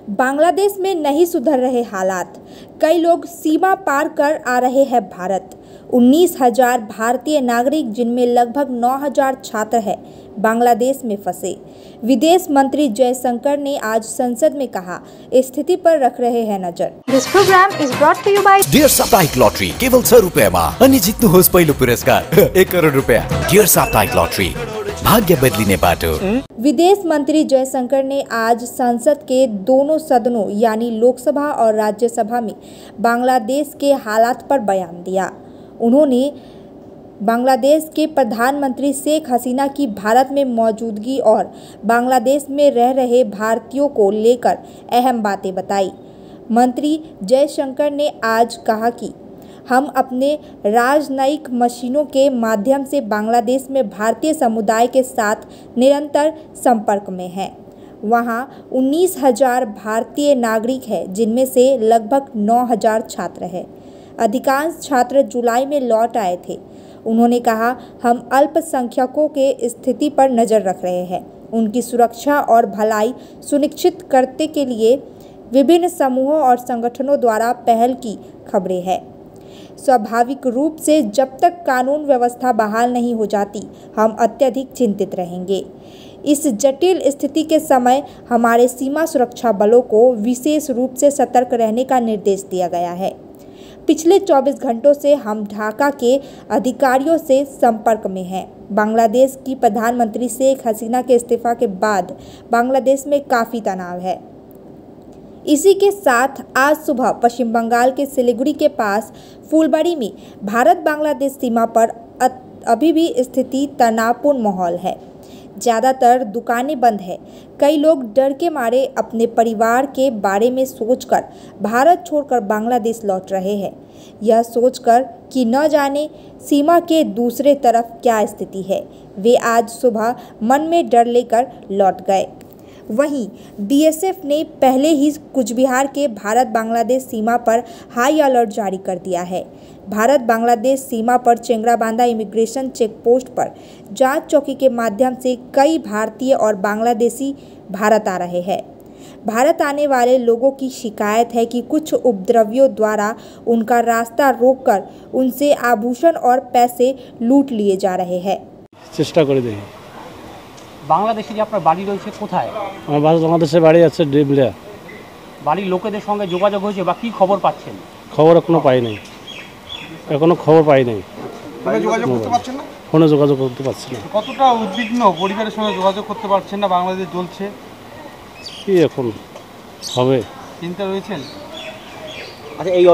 बांग्लादेश में नहीं सुधर रहे हालात। कई लोग सीमा पार कर आ रहे हैं भारत। 19,000 भारतीय नागरिक, जिनमें लगभग 9,000 छात्र हैं, बांग्लादेश में फंसे। विदेश मंत्री जयशंकर ने आज संसद में कहा, स्थिति पर रख रहे हैं नजर। This program is brought to you by dear साप्ताहिक लॉटरी केवल 100 रुपैयाँमा अनि जित्नुहोस् पहिलो पुरस्कार 1 करोड रुपैयाँ। डियर साप्ताहिक लॉटरी, भाग्य बदलिने बाटो। विदेश मंत्री जयशंकर ने आज संसद के दोनों सदनों यानी लोकसभा और राज्यसभा में बांग्लादेश के हालात पर बयान दिया। उन्होंने बांग्लादेश के प्रधानमंत्री शेख हसीना की भारत में मौजूदगी और बांग्लादेश में रह रहे भारतीयों को लेकर अहम बातें बताई। मंत्री जयशंकर ने आज कहा कि हम अपने राजनयिक मशीनों के माध्यम से बांग्लादेश में भारतीय समुदाय के साथ निरंतर संपर्क में हैं। वहाँ 19,000 भारतीय नागरिक हैं, जिनमें से लगभग 9,000 छात्र हैं। अधिकांश छात्र जुलाई में लौट आए थे। उन्होंने कहा, हम अल्पसंख्यकों के स्थिति पर नज़र रख रहे हैं। उनकी सुरक्षा और भलाई सुनिश्चित करने के लिए विभिन्न समूहों और संगठनों द्वारा पहल की खबरें हैं। स्वाभाविक रूप से जब तक कानून व्यवस्था बहाल नहीं हो जाती, हम अत्यधिक चिंतित रहेंगे। इस जटिल स्थिति के समय हमारे सीमा सुरक्षा बलों को विशेष रूप से सतर्क रहने का निर्देश दिया गया है। पिछले 24 घंटों से हम ढाका के अधिकारियों से संपर्क में हैं। बांग्लादेश की प्रधानमंत्री शेख हसीना के इस्तीफा के बाद बांग्लादेश में काफ़ी तनाव है। इसी के साथ आज सुबह पश्चिम बंगाल के सिलीगुड़ी के पास फूलबाड़ी में भारत बांग्लादेश सीमा पर अभी भी स्थिति तनावपूर्ण माहौल है। ज़्यादातर दुकानें बंद हैं। कई लोग डर के मारे अपने परिवार के बारे में सोचकर भारत छोड़कर बांग्लादेश लौट रहे हैं, यह सोचकर कि न जाने सीमा के दूसरे तरफ क्या स्थिति है। वे आज सुबह मन में डर लेकर लौट गए। वहीं बीएसएफ ने पहले ही कूचबिहार के भारत बांग्लादेश सीमा पर हाई अलर्ट जारी कर दिया है। भारत बांग्लादेश सीमा पर चेंगराबांधा इमिग्रेशन चेक पोस्ट पर जांच चौकी के माध्यम से कई भारतीय और बांग्लादेशी भारत आ रहे हैं। भारत आने वाले लोगों की शिकायत है कि कुछ उपद्रवियों द्वारा उनका रास्ता रोककर उनसे आभूषण और पैसे लूट लिए जा रहे हैं। চেষ্টা করে দেখি। বাংলাদেশে যে আপনার বাড়ি রয়েছে কোথায়? আমার বাংলাদেশের বাড়ি আছে ডিমলিয়া। বাড়ির লোকেদের সঙ্গে যোগাযোগ হয়েছে বা কি খবর পাচ্ছেন? খবর এখনো পাই নাই। এখনো খবর পাই নাই। ফোনে যোগাযোগ করতে পারছেন না? ফোনে যোগাযোগ করতে পারছি না। কতটা উদ্বিগ্ন, পরিবারের সঙ্গে যোগাযোগ করতে পারছেন না, বাংলাদেশ জ্বলছে, কি এখন হবে? চিন্তা রয়েছেন? আচ্ছা, এই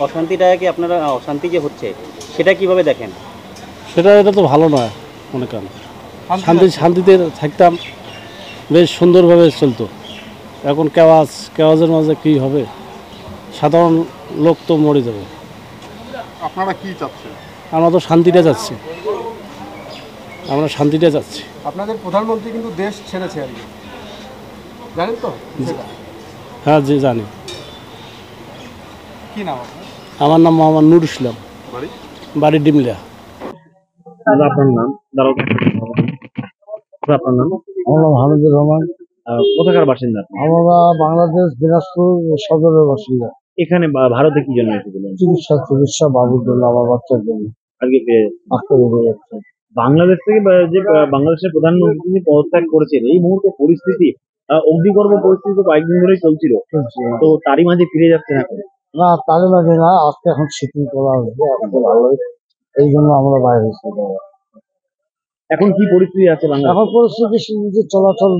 অশান্তিটা কি আপনারা অশান্তি যে হচ্ছে সেটা কিভাবে দেখেন? এটা তো ভালো নয় মনে করেন। শান্তিতে থাকতাম, বেশ সুন্দরভাবে চলতো। এখন কেওয়াজের মাঝে কী হবে? সাধারণ লোক তো মরে যাবে। আপনারা কি চাচ্ছেন? আমরা তো শান্তিটা চাচ্ছি। আপনাদের প্রধানমন্ত্রী কিন্তু দেশ ছেড়েছে আর কি, জানেন তো? হ্যাঁ, জি জানি। কি নাম আপনার? আমার নাম মোহাম্মদ নুর ইসলাম, বাড়ি ডিমলিয়া। আপনার নাম? আপনার নাম? আমার নাম হামিদুর রহমান। কোথাকার বাসিন্দা? আমরা বাংলাদেশ দিনাজপুর সদরের বাসিন্দা। এখানে ভারতে কি জন্য এসেছিলেন? চিকিৎসা বাবুর জন্য, আমার বাচ্চার জন্য। আজকে বেরিয়ে যাচ্ছে। বাংলাদেশ থেকে যে বাংলাদেশের প্রধানমন্ত্রী তিনি পদত্যাগ করেছেন, এই মুহূর্তে পরিস্থিতি অগ্নিগর্ভ পরিস্থিতি তো কয়েকদিন ধরেই চলছিল, তো তারই মাঝে ফিরে যাচ্ছেন এখন? না, তারই মাঝে না, আজকে এখন শিপিং করা হয়েছে, আজকে ভালোই, এই জন্য আমরা বাইরে এসেছি। এখন কি পরিস্থিতি আছে বাংলাদেশ? এখন পরিস্থিতি যে চলাচল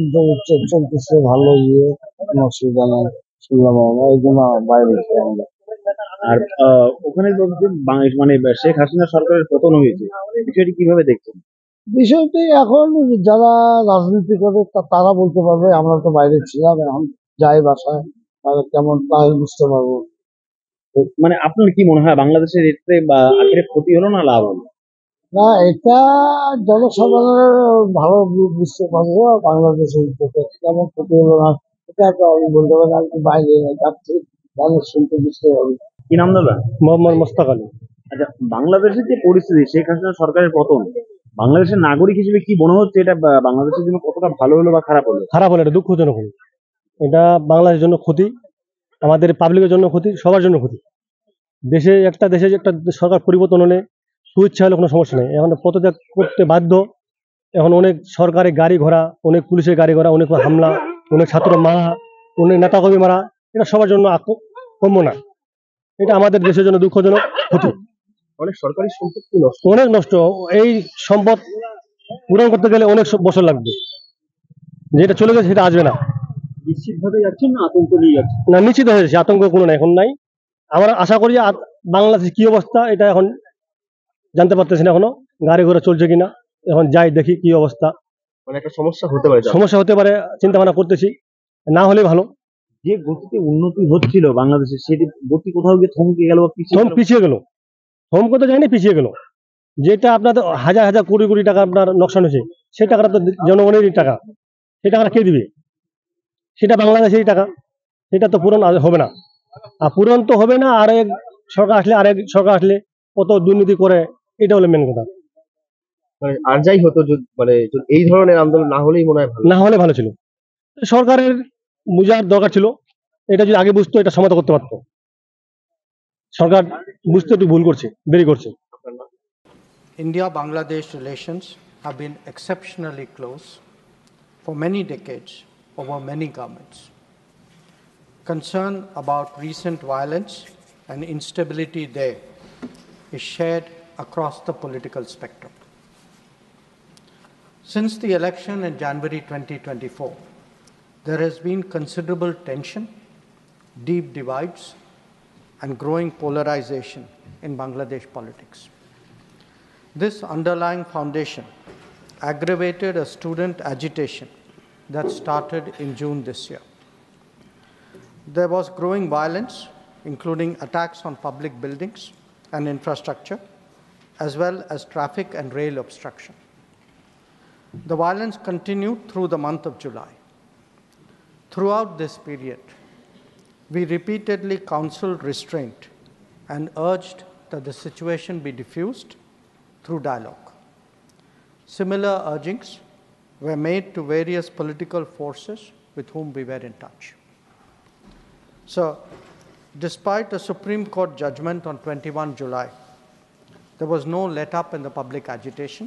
চলতেছে, ভালো, কোনো অসুবিধা নেই, শুনলাম আমরা, এই জন্য বাইরে এসেছি আমরা। আর ওখানে মানে শেখ হাসিনা সরকারের পতন হয়েছে, বিষয়টি কিভাবে দেখছেন? বিষয়টি এখন যারা রাজনীতি করে তারা বলতে পারবে, আমরা তো বাইরে ছিলাম, এখন যাই বাসায় তাহলে কেমন তাই বুঝতে পারবো। মানে আপনার কি মনে হয় বাংলাদেশের এতে আখেরে ক্ষতি হলো না লাভ হলো? না, এটা জনসাধারণের ভালো বুঝতে পারবো। বাংলাদেশের কেমন ক্ষতি হলো না এটা তো আমি বলতে পারি না, বাইরে যাচ্ছি, তাহলে শুনতে বুঝতে পারবো। কি নাম দাদা? মোহাম্মদ মোস্তাক আলী। আচ্ছা, বাংলাদেশের যে পরিস্থিতি, শেখ হাসিনা সরকারের পতন, বাংলাদেশের নাগরিক হিসেবে কি মনে হচ্ছে এটা বাংলাদেশের জন্য কতটা ভালো হলো বা খারাপ হলো? খারাপ হলো, এটা দুঃখজনক হলো। এটা বাংলাদেশের জন্য ক্ষতি, আমাদের পাবলিকের জন্য ক্ষতি, সবার জন্য ক্ষতি। দেশে একটা সরকার পরিবর্তন হলে সুইচ্ছা হলে কোনো সমস্যা নেই, এখন পদত্যাগ করতে বাধ্য। এখন অনেক সরকারি গাড়ি ঘোড়া, অনেক পুলিশের গাড়ি ঘোড়া, অনেক হামলা, অনেক ছাত্র মারা, অনেক নেতাকর্মী মারা, এটা সবার জন্য কম্য না। এটা আমাদের দেশের জন্য দুঃখজনক ক্ষতি। অনেক সরকারি সম্পত্তি নষ্ট। অনেক নষ্ট, এই সম্পদ পূরণ করতে গেলে অনেক বছর লাগবে, যেটা চলে গেছে সেটা আসবে না। নিশ্চিতভাবে যাচ্ছেন না আতঙ্ক নিয়ে যাচ্ছেন? না, নিশ্চিত হয়ে যাচ্ছে, আতঙ্ক কোনো এখন নাই। আমরা আশা করি বাংলাদেশের কি অবস্থা এটা এখন জানতে পারতেছি না, এখনো গাড়ি ঘোড়া চলছে কিনা, এখন যাই দেখি কি অবস্থা। মানে একটা সমস্যা হতে পারে। সমস্যা হতে পারে, চিন্তা ভাবনা করতেছি, না হলে ভালো। যে গতিতে উন্নতি হচ্ছিল বাংলাদেশে, সেটি গতি কোথাও গিয়ে থমকে গেল বা পিছিয়ে গেল। থমকে তো যায়নি, পিছিয়ে গেল। যেটা আপনাদের হাজার হাজার কোটি কোটি টাকা আপনার নোকসান হয়েছে, সেই টাকাটা তো জনগণেরই টাকা, সেই টাকাটা কে দিবে? সেটা বাংলাদেশেরই টাকা, সেটা তো পূরণ হবে না। আর পূরণ তো হবে না, আরেক সরকার আসলে কত দুর্নীতি করে, এটা হলো মেন কথা। মানে আর যাই হতো, মানে এই ধরনের আন্দোলন না হলেই মনে হয় না হলে ভালো ছিল। সরকারের বুঝার দরকার ছিল, এটা যদি আগে বুঝতো এটা সমাধান করতে পারতো। সরকার বুঝতে একটু ভুল করছে, দেরি করছে। India-Bangladesh relations have been exceptionally close for many decades over many governments. Concern about recent violence and instability there is shared across the political spectrum. Since the election in January 2024, there has been considerable tension, deep divides, and growing polarization in Bangladesh politics. This underlying foundation aggravated a student agitation that started in June this year. There was growing violence, including attacks on public buildings and infrastructure, as well as traffic and rail obstruction. The violence continued through the month of July. Throughout this period, we repeatedly counseled restraint and urged that the situation be diffused through dialogue. Similar urgings were made to various political forces with whom we were in touch. So, despite a Supreme Court judgment on 21 July, there was no let-up in the public agitation.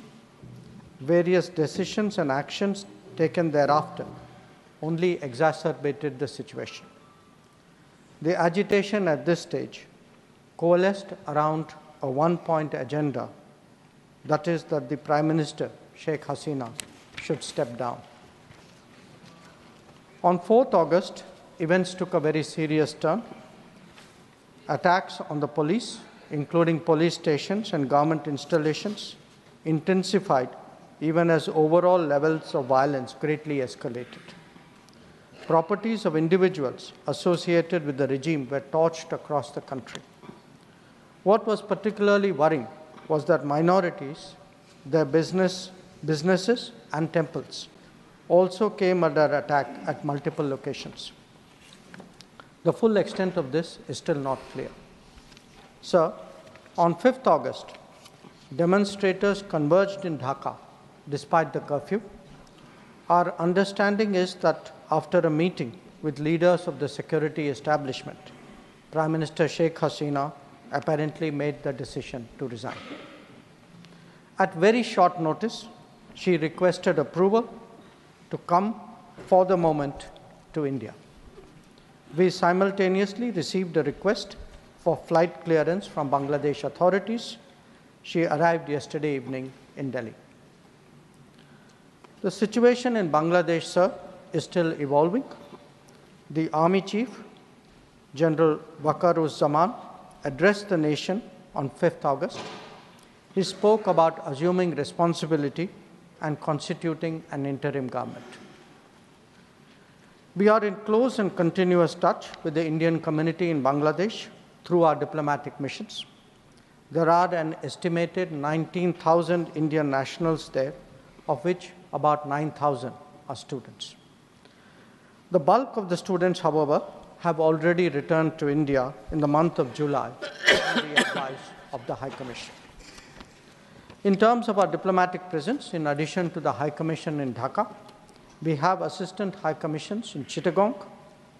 Various decisions and actions taken thereafter only exacerbated the situation. The agitation at this stage coalesced around a one-point agenda, that is that the Prime Minister, Sheikh Hasina, should step down. On 4th August, events took a very serious turn. Attacks on the police, including police stations and government installations, intensified even as overall levels of violence greatly escalated. Properties of individuals associated with the regime were torched across the country. What was particularly worrying was that minorities, their businesses and temples also came under attack at multiple locations. The full extent of this is still not clear. So, on 5th August, demonstrators converged in Dhaka despite the curfew. Our understanding is that after a meeting with leaders of the security establishment, Prime Minister Sheikh Hasina apparently made the decision to resign. At very short notice, she requested approval to come for the moment to India. We simultaneously received a request for flight clearance from Bangladesh authorities. She arrived yesterday evening in Delhi. The situation in Bangladesh, sir, is still evolving. The Army Chief, General Waqar-uz-Zaman, addressed the nation on 5th August. He spoke about assuming responsibility and constituting an interim government. We are in close and continuous touch with the Indian community in Bangladesh through our diplomatic missions. There are an estimated 19,000 Indian nationals there, of which about 9,000 are students. The bulk of the students, however, have already returned to India in the month of July on the advice of the High Commission. In terms of our diplomatic presence, in addition to the High Commission in Dhaka, we have assistant High Commissions in Chittagong,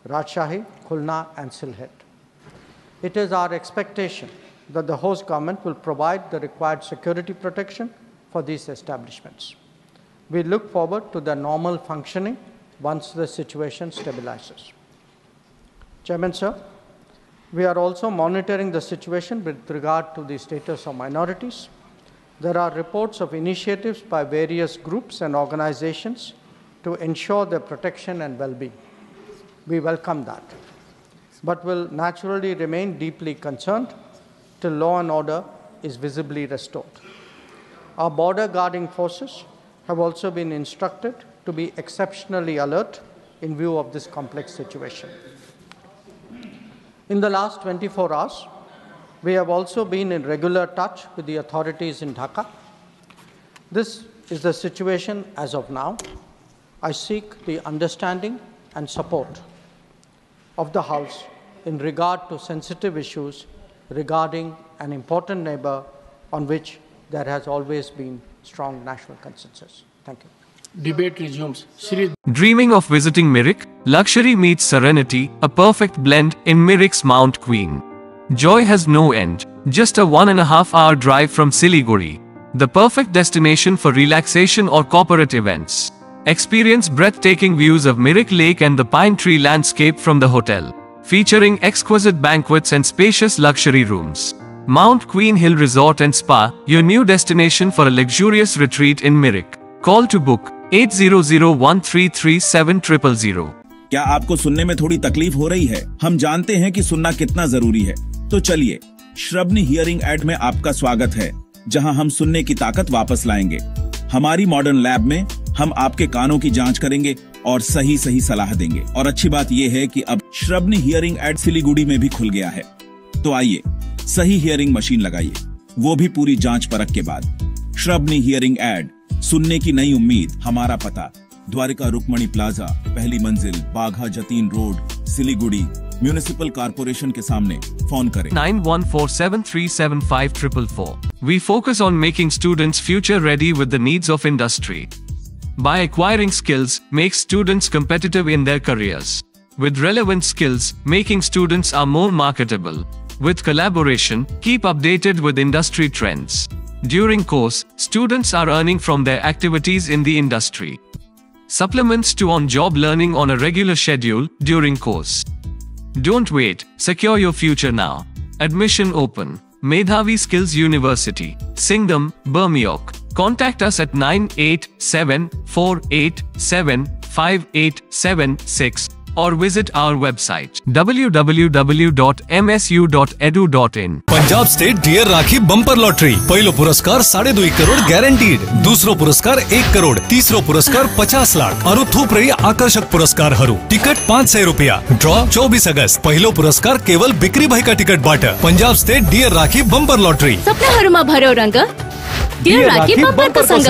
Rajshahi, Khulna and Sylhet. It is our expectation that the host government will provide the required security protection for these establishments. We look forward to their normal functioning once the situation stabilizes. Chairman, sir, we are also monitoring the situation with regard to the status of minorities. There are reports of initiatives by various groups and organizations to ensure their protection and well-being. We welcome that, but will naturally remain deeply concerned till law and order is visibly restored. Our border guarding forces have also been instructed to be exceptionally alert in view of this complex situation. In the last 24 hours, we have also been in regular touch with the authorities in Dhaka. This is the situation as of now. I seek the understanding and support of the House in regard to sensitive issues regarding an important neighbor on which there has always been strong national consensus. Thank you. Debate resumes. Dreaming of visiting Mirik? Luxury meets serenity, a perfect blend in Mirik's Mount Queen. Joy has no end. Just a 1.5-hour drive from Siliguri. The perfect destination for relaxation or corporate events. Experience breathtaking views of Mirik Lake and the pine tree landscape from the hotel, featuring exquisite banquets and spacious luxury rooms. Mount Queen Hill Resort and Spa, your new destination for a luxurious retreat in Mirik. Call to book 8001337000. क्या आपको सुनने में थोड़ी तकलीफ हो रही है? हम जानते हैं कि सुनना कितना जरूरी है। तो चलिए, श्रवणी हियरिंग एड में आपका स्वागत है, जहां हम सुनने की ताकत वापस लाएंगे। हमारी मॉडर्न लैब में हम आपके कानों की जांच करेंगे और सही सलाह देंगे। और अच्छी बात यह है कि अब श्रवणी हियरिंग एड सिलीगुड़ी में भी खुल गया है। तो आइए, सही हियरिंग मशीन लगाइए, वो भी पूरी जांच परख के बाद। श्रवणी हियरिंग एड, सुनने की नई उम्मीद। हमारा पता द्वारिका रुक्मणी प्लाजा, पहली मंजिल, Bagha Jatin road, Siliguri, municipal corporation के सामने। फोन करें 9147375444. We focus on making students future ready with the needs of industry. By acquiring skills, make students competitive in their careers. With relevant skills, making students are more marketable. With collaboration, keep updated with industry trends. During course, students are earning from their activities in the industry. Supplements to on-job learning on a regular schedule during course. Don't wait, secure your future now. Admission open. Medhavi Skills University, Singham, Bermioc. Contact us at 9874875876 or visit our website www.msu.edu.in. Punjab state dear Rakhi bumper lottery. पहिलो पुरस्कार 2.5 crore guaranteed, दुसरो पुरस्कार 1 करोड़, तीसरो पुरस्कार 50 लाख और थुप्रै आकर्षक पुरस्कार हरू। टिकट 500 रुपया। ड्रॉ 24 अगस्त। पहिलो पुरस्कार केवल बिक्री भएका टिकटबाट। Punjab state dear Rakhi bumper lottery. सपनाहरूमा भर्यो रंग, डियर राखी बम्परको सँग।